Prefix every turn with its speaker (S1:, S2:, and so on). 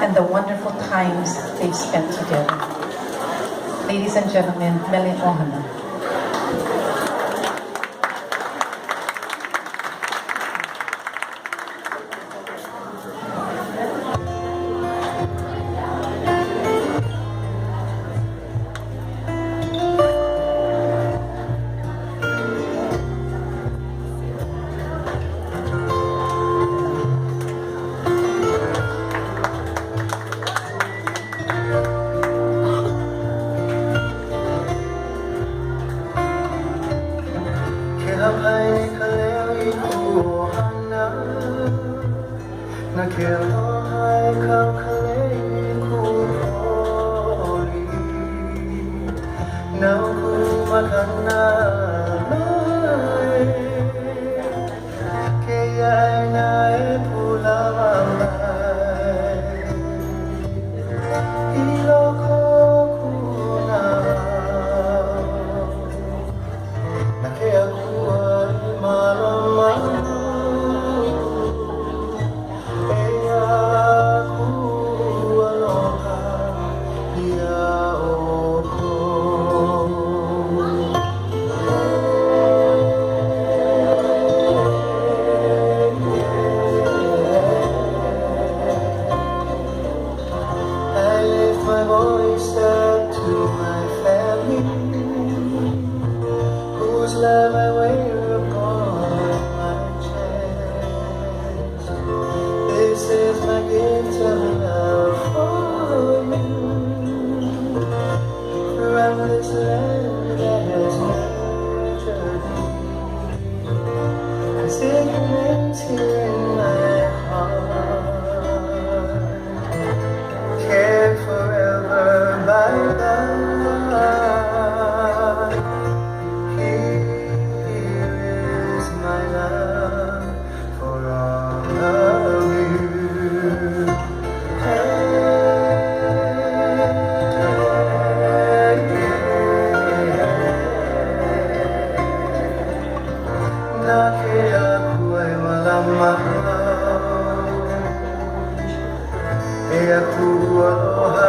S1: and the wonderful times they've spent together. Ladies and gentlemen, Meli Ohana.
S2: Love I wear upon my chest. This is my gift of love for you. From this land that has nurtured me, 'cause it remains here in my heart, cared forever by love. Aku aloha